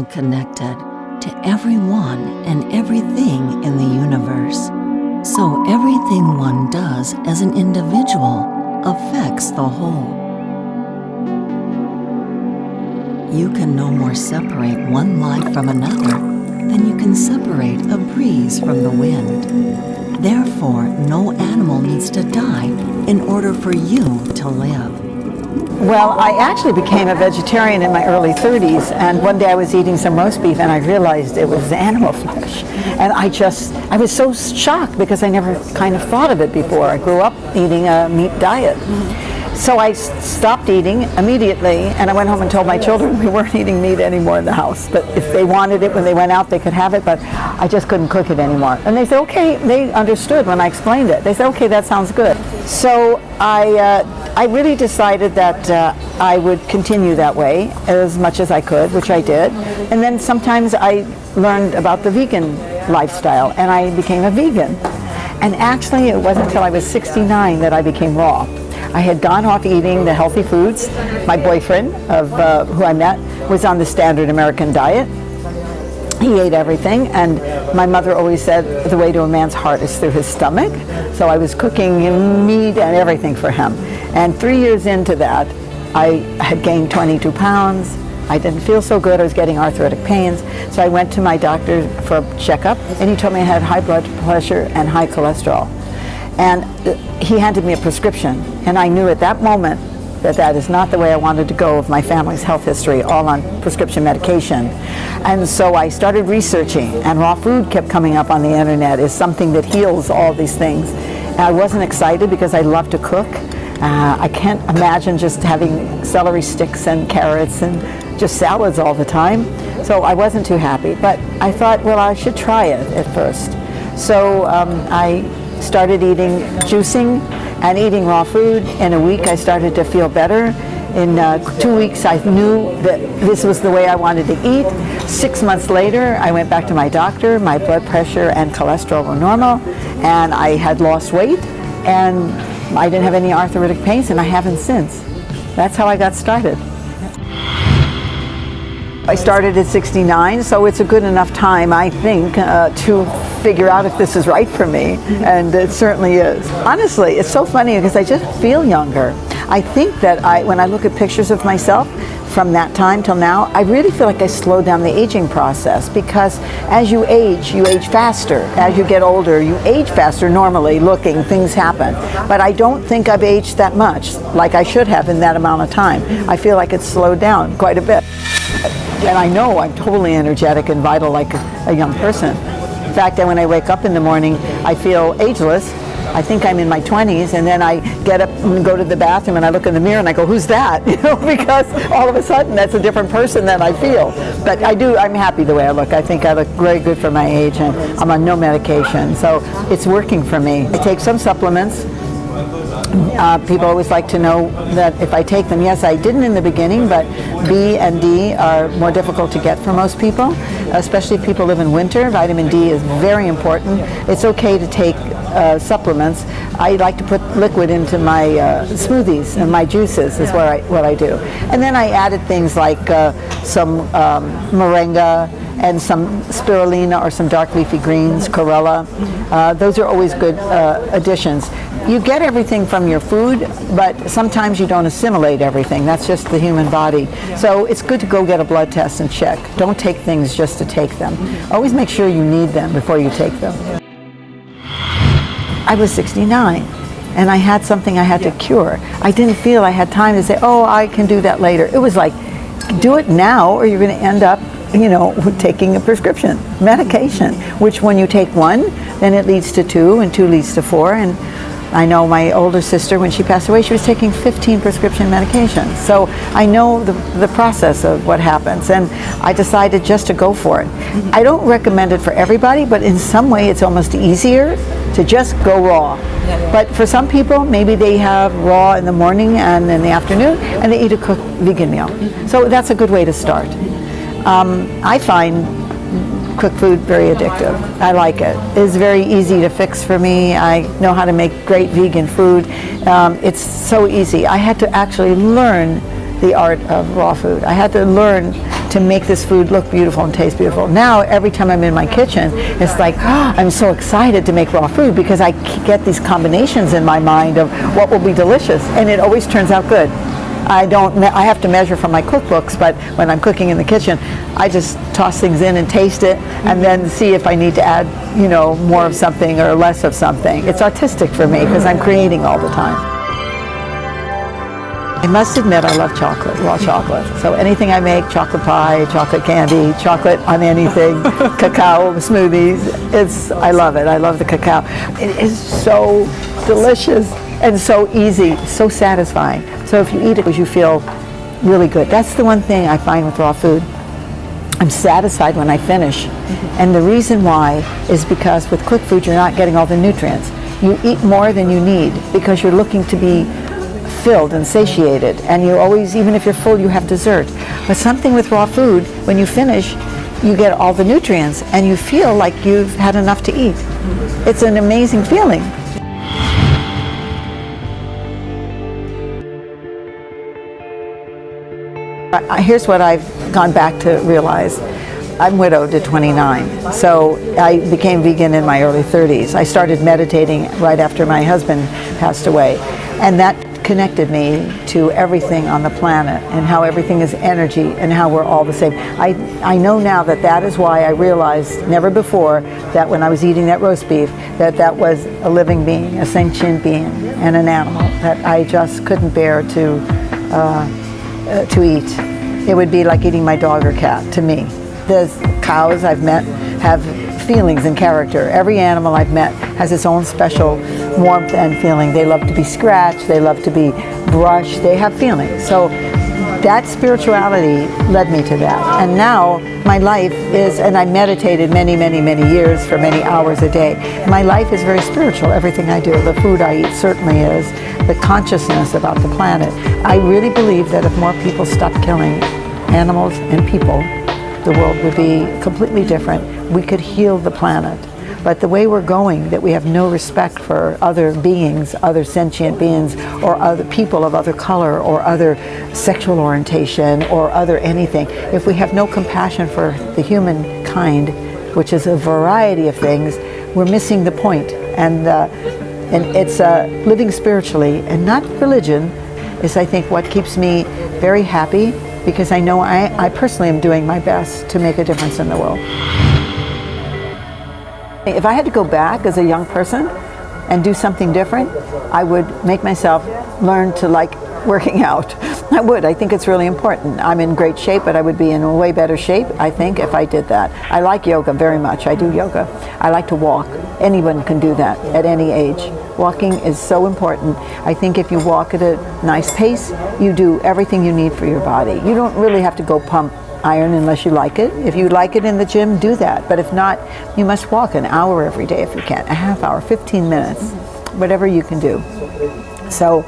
all connected to everyone and everything in the universe. So everything one does as an individual affects the whole. You can no more separate one life from another than you can separate a breeze from the wind. Therefore, no animal needs to die in order for you to live. Well, I actually became a vegetarian in my early 30s, and one day I was eating some roast beef and I realized it was animal flesh. And I was so shocked because I never kind of thought of it before. I grew up eating a meat diet. So I stopped eating immediately, and I went home and told my children we weren't eating meat anymore in the house. But if they wanted it when they went out, they could have it, but I just couldn't cook it anymore. And they said, okay, they understood when I explained it. They said, okay, that sounds good. So I really decided that I would continue that way as much as I could, which I did. And then sometimes I learned about the vegan lifestyle, and I became a vegan. And actually, it wasn't until I was 69 that I became raw. I had gone off eating the healthy foods. My boyfriend, who I met, was on the standard American diet. He ate everything, and my mother always said the way to a man's heart is through his stomach. So I was cooking meat and everything for him. And 3 years into that, I had gained 22 pounds. I didn't feel so good. I was getting arthritic pains. So I went to my doctor for a checkup, and he told me I had high blood pressure and high cholesterol. And he handed me a prescription, and I knew at that moment that that is not the way I wanted to go with my family's health history, all on prescription medication. And so I started researching, and raw food kept coming up on the internet as something that heals all these things. And I wasn't excited because I love to cook. I can't imagine just having celery sticks and carrots and just salads all the time. So I wasn't too happy, but I thought, well, I should try it at first. So I started eating juicing and eating raw food. In a week I started to feel better. In 2 weeks I knew that this was the way I wanted to eat. 6 months later I went back to my doctor. My blood pressure and cholesterol were normal, and I had lost weight, and I didn't have any arthritic pains, and I haven't since. That's how I got started. I started at 69, so it's a good enough time, I think, to figure out if this is right for me, and it certainly is. Honestly, it's so funny because I just feel younger. I think that when I look at pictures of myself from that time till now, I really feel like I slowed down the aging process, because as you age faster. As you get older, you age faster normally, looking, things happen. But I don't think I've aged that much, like I should have in that amount of time. I feel like it's slowed down quite a bit. And I know I'm totally energetic and vital like a young person. In fact, when I wake up in the morning, I feel ageless. I think I'm in my 20s, and then I get up and go to the bathroom and I look in the mirror and I go, who's that? You know, because all of a sudden that's a different person than I feel. But I'm happy the way I look. I think I look very good for my age, and I'm on no medication. So it's working for me. I take some supplements. People always like to know that if I take them. Yes, I didn't in the beginning, but B and D are more difficult to get for most people, especially if people live in winter. Vitamin D is very important. It's okay to take supplements. I like to put liquid into my smoothies and my juices is what I do. And then I added things like some moringa and some spirulina or some dark leafy greens, chlorella. Those are always good additions. You get everything from your food, but sometimes you don't assimilate everything. That's just the human body. So it's good to go get a blood test and check. Don't take things just to take them. Always make sure you need them before you take them. I was 69, and I had something I had to cure. I didn't feel I had time to say, oh, I can do that later. It was like, do it now or you're going to end up, you know, taking a prescription medication, which when you take one, then it leads to two, and two leads to four. And I know my older sister, when she passed away, she was taking 15 prescription medications. So I know the process of what happens, and I decided just to go for it. I don't recommend it for everybody, but in some way it's almost easier to just go raw. But for some people, maybe they have raw in the morning and in the afternoon, and they eat a cooked vegan meal. So that's a good way to start. I find cooked food very addictive. I like it. It's very easy to fix for me. I know how to make great vegan food. It's so easy. I had to actually learn the art of raw food. I had to learn to make this food look beautiful and taste beautiful. Now, every time I'm in my kitchen, it's like, oh, I'm so excited to make raw food because I get these combinations in my mind of what will be delicious, and it always turns out good. I have to measure from my cookbooks, but when I'm cooking in the kitchen, I just toss things in and taste it, and then see if I need to add, more of something or less of something. It's artistic for me because I'm creating all the time. I must admit I love chocolate, raw chocolate. So anything I make, chocolate pie, chocolate candy, chocolate on anything, cacao smoothies, I love it. I love the cacao. It is so delicious and so easy, so satisfying. So if you eat it, you feel really good. That's the one thing I find with raw food. I'm satisfied when I finish. And the reason why is because with cooked food, you're not getting all the nutrients. You eat more than you need because you're looking to be filled and satiated, and you always, even if you're full, you have dessert. But something with raw food, when you finish, you get all the nutrients and you feel like you've had enough to eat. It's an amazing feeling. Here's what I've gone back to realize. I'm widowed at 29, so I became vegan in my early 30s. I started meditating right after my husband passed away, and that connected me to everything on the planet and how everything is energy and how we're all the same. I know now that is why I realized never before that when I was eating that roast beef that was a living being, a sentient being, and an animal that I just couldn't bear to eat. It would be like eating my dog or cat to me. The cows I've met have feelings and character. Every animal I've met has its own special warmth and feeling. They love to be scratched, they love to be brushed, they have feelings. So that spirituality led me to that. And now my life is, and I meditated many, many, many years for many hours a day. My life is very spiritual, everything I do. The food I eat certainly is. The consciousness about the planet. I really believe that if more people stopped killing animals and people, the world would be completely different. We could heal the planet. But the way we're going, that we have no respect for other beings, other sentient beings, or other people of other color, or other sexual orientation, or other anything. If we have no compassion for the human kind, which is a variety of things, we're missing the point. And it's living spiritually, and not religion, is I think what keeps me very happy, because I know I personally am doing my best to make a difference in the world. If I had to go back as a young person and do something different, I would make myself learn to like working out. I would. I think it's really important. I'm in great shape, but I would be in a way better shape, I think, if I did that. I like yoga very much. I do yoga. I like to walk. Anyone can do that at any age. Walking is so important. I think if you walk at a nice pace, you do everything you need for your body. You don't really have to go pump iron unless you like it. If you like it in the gym, do that. But if not, you must walk an hour every day if you can, a half hour, 15 minutes, whatever you can do. So,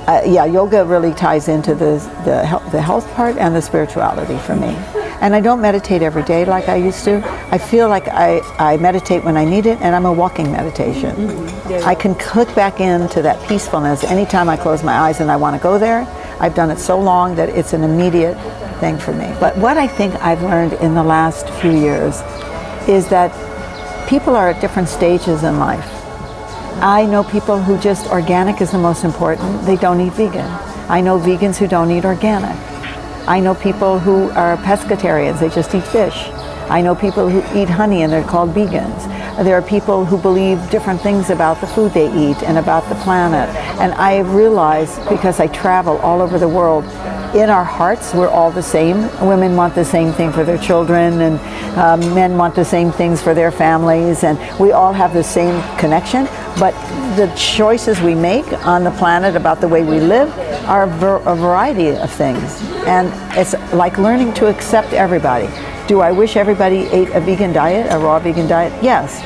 yeah, yoga really ties into the health part and the spirituality for me. And I don't meditate every day like I used to. I feel like I meditate when I need it, and I'm a walking meditation. I can click back into that peacefulness anytime I close my eyes and I want to go there. I've done it so long that it's an immediate thing for me. But what I think I've learned in the last few years is that people are at different stages in life. I know people who just organic is the most important. They don't eat vegan. I know vegans who don't eat organic. I know people who are pescatarians. They just eat fish. I know people who eat honey and they're called vegans. There are people who believe different things about the food they eat and about the planet. And I realize, because I travel all over the world, in our hearts we're all the same. Women want the same thing for their children, and men want the same things for their families, and we all have the same connection. But the choices we make on the planet about the way we live are a variety of things. And it's like learning to accept everybody. Do I wish everybody ate a vegan diet, a raw vegan diet? Yes.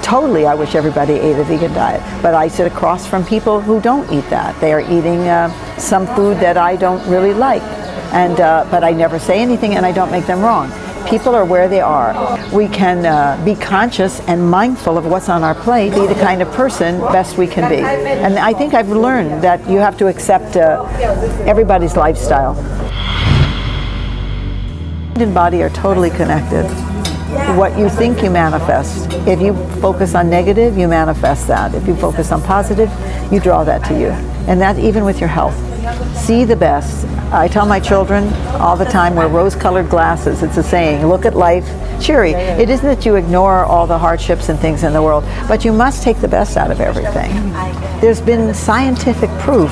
Totally, I wish everybody ate a vegan diet. But I sit across from people who don't eat that. They are eating some food that I don't really like. And but I never say anything, and I don't make them wrong. People are where they are. We can be conscious and mindful of what's on our plate, be the kind of person best we can be. And I think I've learned that you have to accept everybody's lifestyle. Mind and body are totally connected. What you think, you manifest. If you focus on negative, you manifest that. If you focus on positive, you draw that to you. And that even with your health. See the best. I tell my children all the time, wear rose-colored glasses. It's a saying, look at life cheery. It isn't that you ignore all the hardships and things in the world, but you must take the best out of everything. There's been scientific proof,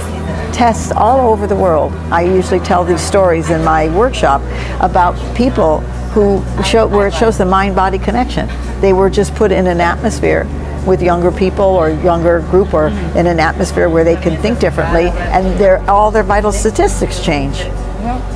tests all over the world. I usually tell these stories in my workshop about people where it shows the mind-body connection. They were just put in an atmosphere with younger people or younger group or in an atmosphere where they can think differently, and all their vital statistics change.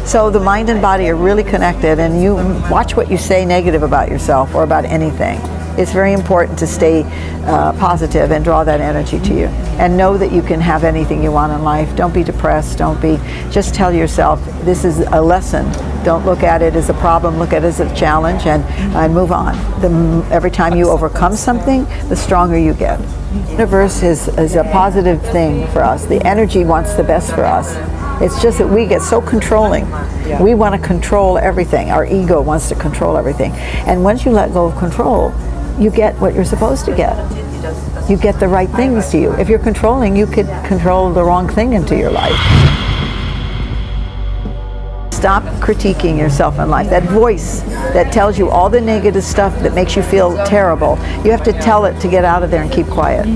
So the mind and body are really connected, and you watch what you say negative about yourself or about anything. It's very important to stay positive and draw that energy to you. And know that you can have anything you want in life. Don't be depressed. Just tell yourself, this is a lesson. Don't look at it as a problem, look at it as a challenge, and move on. Every time you overcome something, the stronger you get. The universe is a positive thing for us. The energy wants the best for us. It's just that we get so controlling. We want to control everything. Our ego wants to control everything. And once you let go of control, you get what you're supposed to get. You get the right things to you. If you're controlling, you could control the wrong thing into your life. Stop critiquing yourself in life. That voice that tells you all the negative stuff that makes you feel terrible, you have to tell it to get out of there and keep quiet.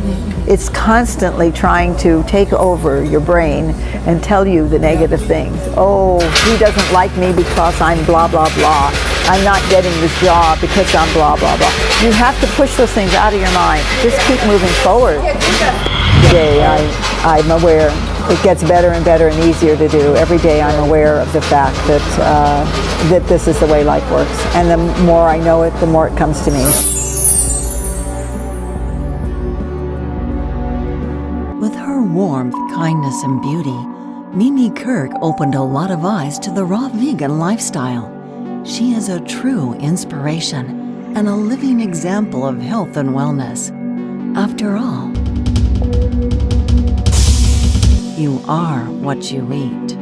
It's constantly trying to take over your brain and tell you the negative things. Oh, he doesn't like me because I'm blah, blah, blah. I'm not getting this job because I'm blah, blah, blah. You have to push those things out of your mind. Just keep moving forward. Today, I'm aware it gets better and better and easier to do. Every day I'm aware of the fact that this is the way life works. And the more I know it, the more it comes to me. With her warmth, kindness, and beauty, Mimi Kirk opened a lot of eyes to the raw vegan lifestyle. She is a true inspiration and a living example of health and wellness. After all, you are what you eat.